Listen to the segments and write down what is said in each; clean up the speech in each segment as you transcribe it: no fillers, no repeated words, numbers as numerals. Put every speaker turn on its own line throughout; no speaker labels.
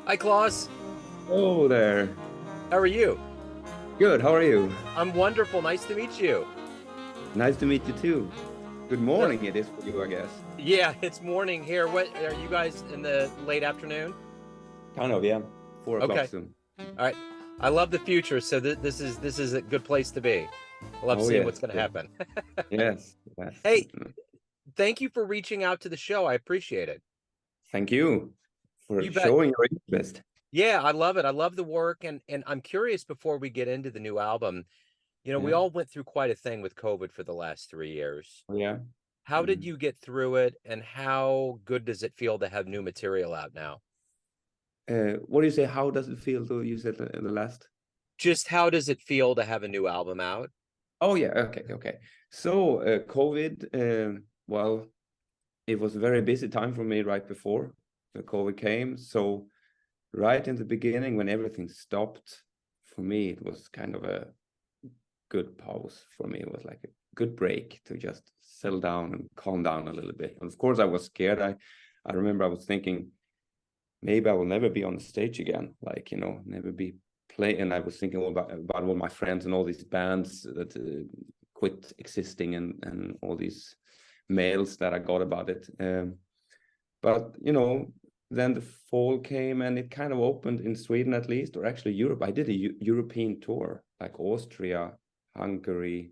Hi, Klas.
Oh there.
How are you?
Good. How are you?
I'm wonderful. Nice to meet you.
Nice to meet you too. Good
So,
morning it is for you, I guess.
yeah, it's morning here. What are you guys in the late afternoon?
Kind of, yeah. 4 o'clock
Okay.
soon.
All right. I love the future, so this is a good place to be. I love
Oh
seeing what's
yes,
going to
yes,
happen.
yes, yes.
Hey, thank you for reaching out to the show. I appreciate it.
Thank you for
You bet.
showing your interest.
Yeah, I love it. I love the work, and I'm curious before we get into the new album. We
Yeah,
all went through quite a thing with COVID for the last 3 years.
yeah.
How did
Mm.
you get through it, and how good does it feel to have new material out now?
What do you say? How does it feel to use it in the last?
Just how does it feel to have a new album out?
Oh yeah, okay, okay. So COVID, well, it was a very busy time for me right before the COVID came. So right in the beginning, when everything stopped, for me, it was kind of a good pause for me. It was like a good break to just settle down and calm down a little bit. And of course, I was scared. I remember I was thinking maybe I will never be on the stage again. Like never be play. And I was thinking about all my friends and all these bands that quit existing and all these mails that I got about it. But then the fall came and it kind of opened in Sweden at least, or actually Europe. I did a European tour, like Austria, Hungary.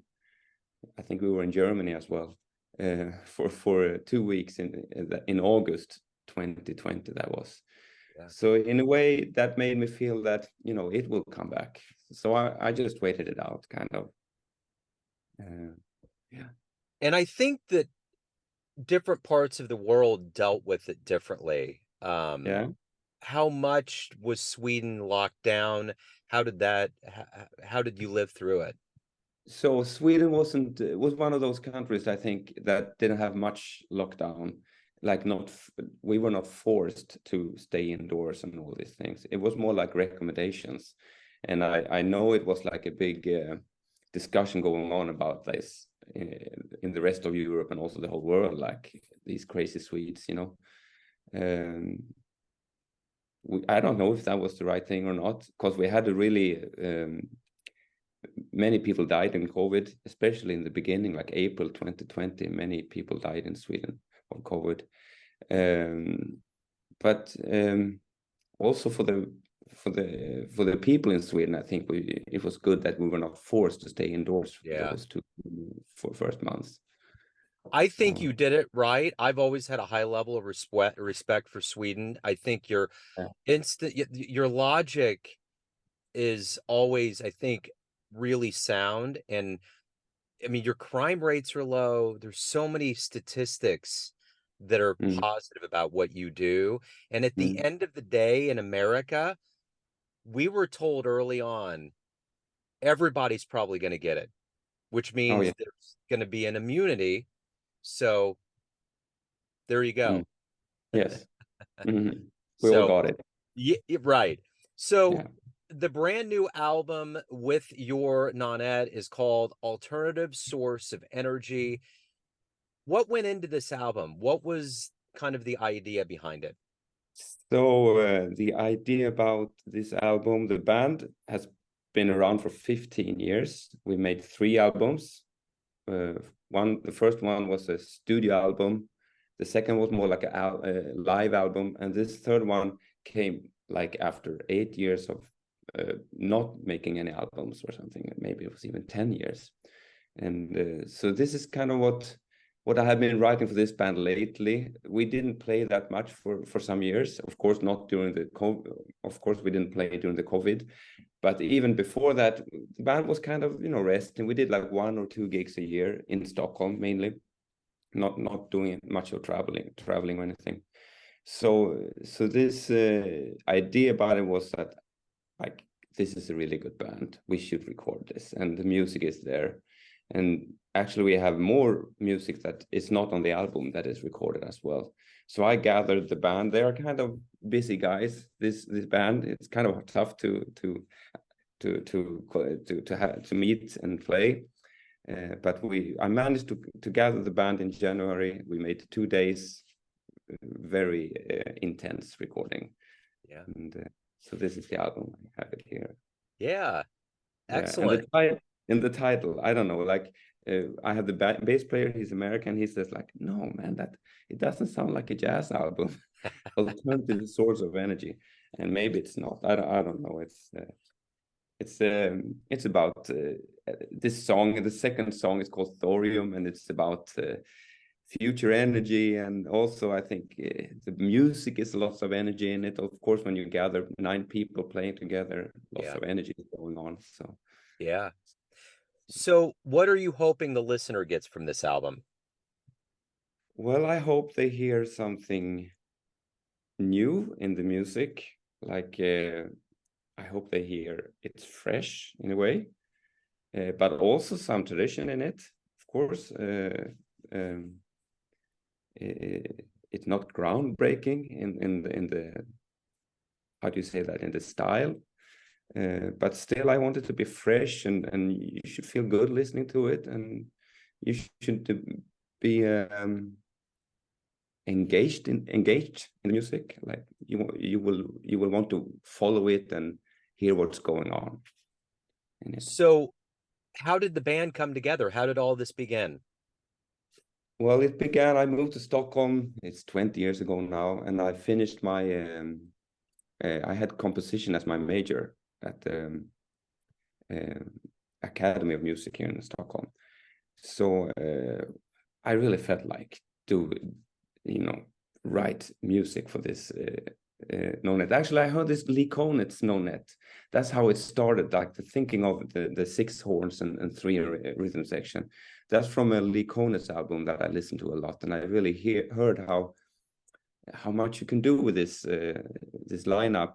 I think we were in Germany as well for 2 weeks in August 2020. That was.
Yeah.
So in a way, that made me feel that it will come back. So I just waited it out, kind of. Uh, yeah,
And I think that different parts of the world dealt with it differently.
yeah.
How much was Sweden locked down? How did you live through it?
So Sweden was one of those countries I think that didn't have much lockdown. Like not we were not forced to stay indoors and all these things. It was more like recommendations, and I know it was like a big discussion going on about this in the rest of Europe and also the whole world, like these crazy Swedes. Um, I don't know if that was the right thing or not, because we had a really many people died in COVID, especially in the beginning, like April 2020. Many people died in Sweden of COVID. Um, but also for the people in Sweden, I think it was good that we were not forced to stay indoors for
Yeah.
those two for first months.
I think
So
you did it right. I've always had a high level of respect for Sweden. I think
yeah,
your logic is always, I think, really sound. And I mean, your crime rates are low. There's so many statistics that are
mm,
positive about what you do. And at the
mm.
end of the day in America, we were told early on, everybody's probably going to get it, which
Oh
means
yeah,
there's going to be an immunity. So there you
mm,
go.
yes, mhm. We all
So,
got it.
yeah, right. So
Yeah.
the brand new album with your nonet is called Alternative Source of Energy. What went into this album? What was kind of the idea behind it?
So the idea about this album, the band has been around for 15 years. We made 3 albums. The first one was a studio album. The second was more like a live album, and this third one came like after 8 years of not making any albums or something. Maybe it was even 10 years. And so this is kind of what I have been writing for this band lately. We didn't play that much for some years. Of course, not during the COVID. Of course, we didn't play during the COVID, but even before that, the band was kind of resting. We did like 1 or 2 gigs a year in Stockholm mainly, not doing much of traveling or anything. So this idea about it was that like this is a really good band. We should record this, and the music is there. And actually, we have more music that is not on the album that is recorded as well. So I gathered the band. They are kind of busy guys. This band, it's kind of tough to meet and play. But I managed to gather the band in January. We made 2 days, very intense recording.
Yeah.
And so this is the album. I have it here.
Yeah.
Yeah, and the
Excellent.
title, in the title, I don't know, like I have the bass player. He's American. He says like, no, man, that it doesn't sound like a jazz album. Alternative source of energy, and maybe it's not. I don't know. It's about this song. The second song is called Thorium, and it's about future energy. And also, I think the music is lots of energy in it. Of course, when you gather 9 people playing together, lots
Yeah.
of energy is going on. So,
Yeah. So, what are you hoping the listener gets from this album?
well, I hope they hear something new in the music. Like, I hope they hear it's fresh in a way, but also some tradition in it, of course. Um, it's not groundbreaking in the how do you say that, in the style, but still I want it to be fresh, and you should feel good listening to it, and you should be engaged in the music. Like you will want to follow it and hear what's going on in it.
So, how did the band come together? How did all this begin?
Well, it began, I moved to Stockholm, it's 20 years ago now, and I finished my I had composition as my major at the um, Academy of Music here in Stockholm. So I really felt like to, you know, write music for this nonet. Actually, I heard this Lee Konitz nonet. That's how it started, like the thinking of the 6 horns and 3 rhythm section. That's from a Lee Konitz album that I listened to a lot, and I really heard how much you can do with this lineup,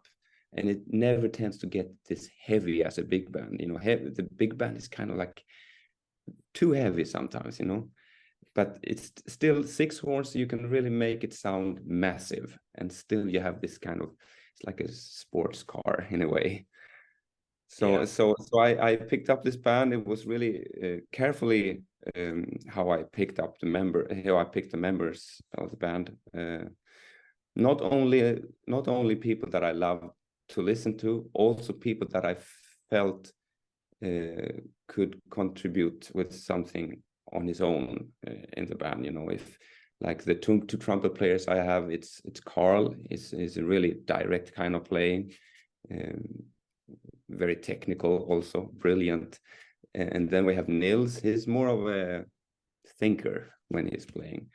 and it never tends to get this heavy as a big band. You know, the big band is kind of like too heavy sometimes, you know, but it's still 6 horns. You can really make it sound massive, and still you have this kind of, it's like a sports car in a way. So
Yeah.
I picked up this band. It was really carefully how I picked the members of the band. Not only people that I love to listen to, also people that I felt could contribute with something on his own in the band. You know, if like the two trumpet players I have, it's Carl is a really direct kind of playing, um, very technical, also brilliant. And then we have Nils. He's more of a thinker when he's playing,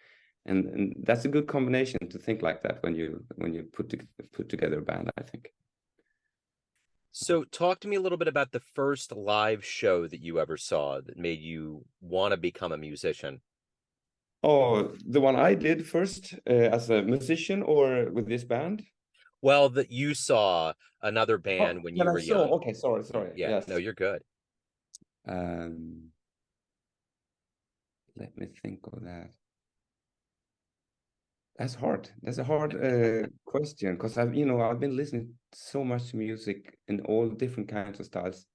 and that's a good combination to think like that when you put together a band, I think.
So, talk to me a little bit about the first live show that you ever saw that made you want to become a musician.
Oh, the one I did first as a musician or with this band?
Well, that you saw another
Oh,
band when
when
you
I
were
saw,
young.
okay, sorry.
Yeah, no,
Yes.
you're good.
Um, Let me think of that. That's hard. That's a hard question, because I've been listening so much music in all different kinds of styles.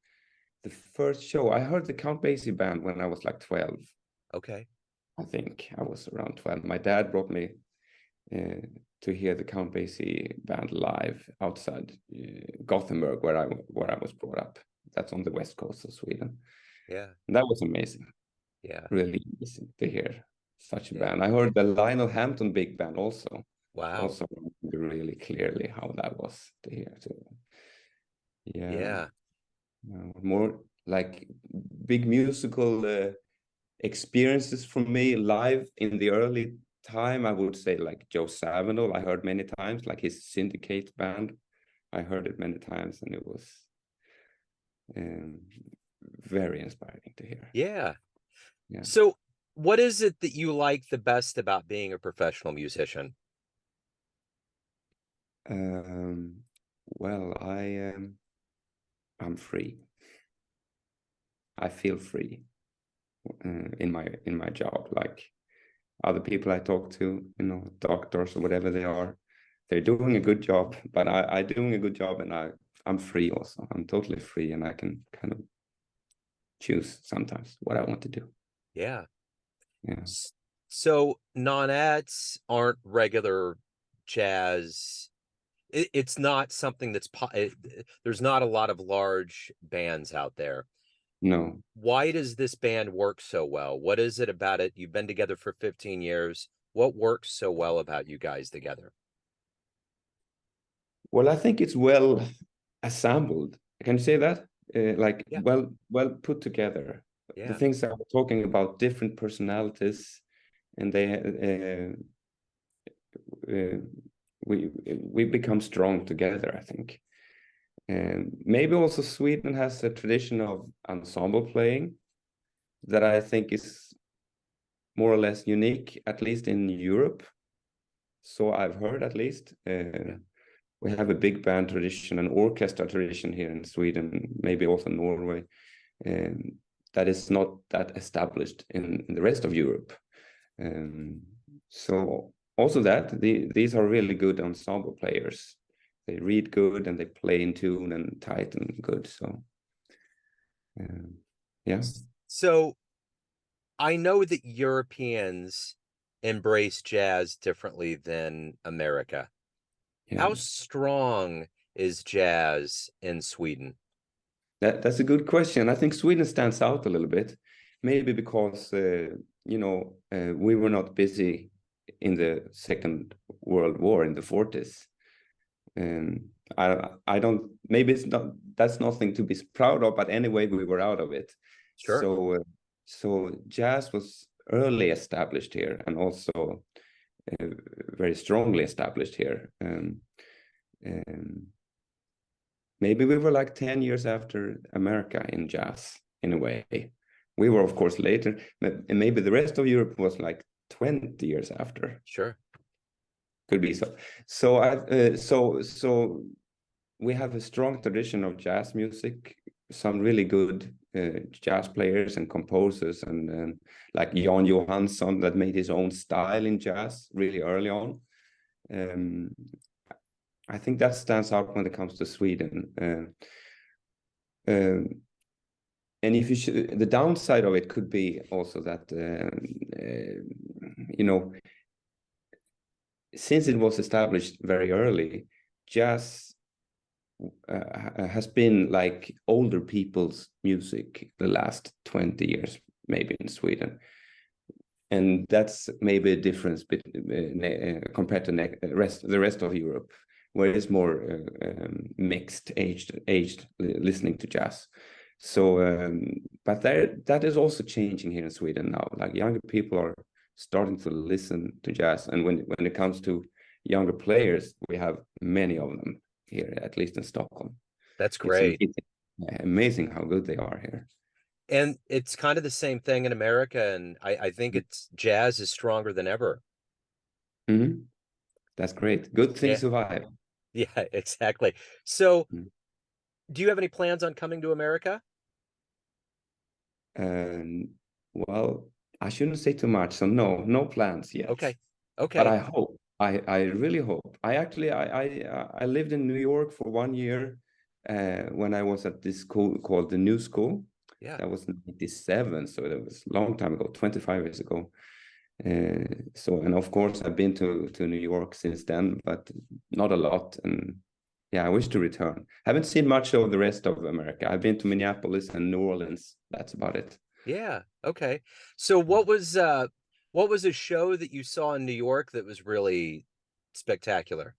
The first show I heard the Count Basie band when I was like 12.
Okay.
I think I was around 12. My dad brought me uh, to hear the Count Basie band live outside Gothenburg, where I was brought up. That's on the west coast of Sweden.
Yeah.
And that was amazing,
Yeah.
really amazing to hear such a
Yeah.
band. I heard the Lionel Hampton big band
Wow.
also really clearly how that was to hear too. Yeah,
Yeah.
more like big musical experiences for me live in the early time. I would say like Joe Zawinul. I heard many times, like his Syndicate band. I heard it many times, and it was um, very inspiring to hear.
Yeah.
Yeah.
So, what is it that you like the best about being a professional musician?
Um, well, I'm free. I feel free in my job. Like other people I talk to, doctors or whatever they are, they're doing a good job, but I doing a good job, and I'm free also. I'm totally free, and I can kind of choose sometimes what I want to do.
Yeah.
Yeah.
So, nonets aren't regular jazz it's not something there's not a lot of large bands out there.
No.
Why does this band work so well? What is it about it? You've been together for 15 years. What works so well about you guys together?
Well, I think it's well assembled. Can you say that? Like
Yeah,
well put together. The
yeah.
things that we're talking about, different personalities, and uh, we become strong together, I think. And maybe also Sweden has a tradition of ensemble playing that I think is more or less unique, at least in Europe. So I've heard, at least.
Yeah.
We have a big band tradition, an orchestra tradition here in Sweden, maybe also Norway, um, that is not that established in the rest of Europe. Um, so also that these are really good ensemble players. They read good and they play in tune and tight and good. So yeah,
So I know that Europeans embrace jazz differently than America.
yeah.
How strong is jazz in Sweden?
That's a good question. I think Sweden stands out a little bit, maybe because we were not busy in the Second World War in the 40s. Um, I don't, maybe it's not, that's nothing to be proud of, but anyway, we were out of it.
Sure.
So jazz was early established here and also uh, very strongly established here. Um, Maybe we were like 10 years after America in jazz, in a way. We were, of course, later, but maybe the rest of Europe was like 20 years after.
Sure.
Could be so. So we have a strong tradition of jazz music, some really good jazz players and composers, and like Jan Johansson that made his own style in jazz really early on. Um, I think that stands out when it comes to Sweden. Um, and if you should, the downside of it could be also that you know, since it was established very early, jazz has been like older people's music the last 20 years, maybe in Sweden. And that's maybe a difference compared to the rest of Europe, where it's more mixed aged listening to jazz. So, but that is also changing here in Sweden now. Like younger people are starting to listen to jazz, and when it comes to younger players, we have many of them here, at least in Stockholm.
That's
It's
great.
amazing how good they are here.
And it's kind of the same thing in America. And I think it's jazz is stronger than ever.
Mm-hmm. That's great. Good thing
Yeah.
survive.
Yeah, exactly. So
Mm.
do you have any plans on coming to America?
And well, I shouldn't say too much, so no plans yet.
Okay.
But
Okay.
I hope. I really hope. I actually I lived in New York for 1 year when I was at this school called the New School.
Yeah.
That was 97, so that was a long time ago, 25 years ago. So and of course I've been to New York since then, but not a lot. And yeah, I wish to return. Haven't seen much of the rest of America. I've been to Minneapolis and New Orleans. That's about it.
Yeah. Okay. So what was a show that you saw in New York that was really spectacular?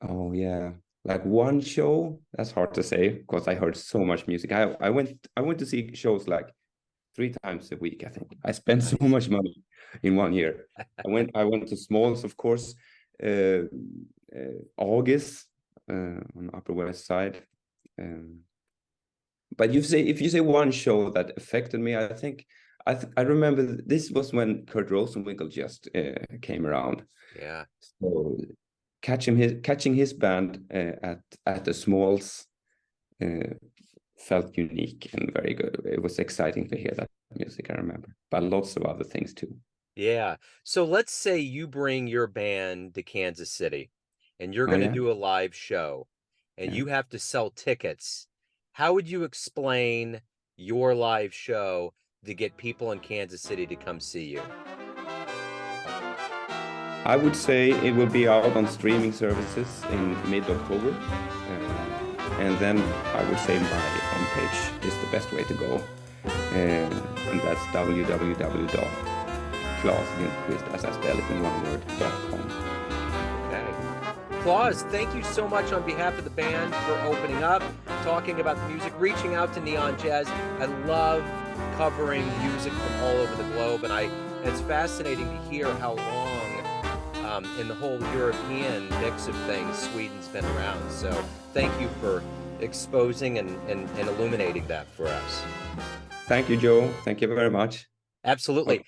Oh yeah, like one show. That's hard to say because I heard so much music. I went to see shows like 3 times a week. I think I spent so
Nice.
much money in 1 year. I went to Smalls, of course, uh, August on Upper West Side. Um, but if you say one show that affected me, I think I remember this was when Kurt Rosenwinkel just came around.
Yeah.
So catching his band at the Smalls uh, felt unique and very good. It was exciting to hear that music, I remember, but lots of other things too.
Yeah. So let's say you bring your band to Kansas City and you're
Oh
going to
yeah,
do a live show and
yeah.
you have to sell tickets. How would you explain your live show to get people in Kansas City to come see you?
I would say it will be out on streaming services in mid-October. And then I would say my homepage is the best way to go. And that's www.klaslindquist, as I spell it in one word, .com.
Okay. Klas, thank you so much on behalf of the band for opening up, talking about the music, reaching out to Neon Jazz. I love covering music from all over the globe, and it's fascinating to hear how long in the whole European mix of things Sweden's been around. So thank you for exposing and illuminating that for us.
Thank you, Joe. Thank you very much.
Absolutely.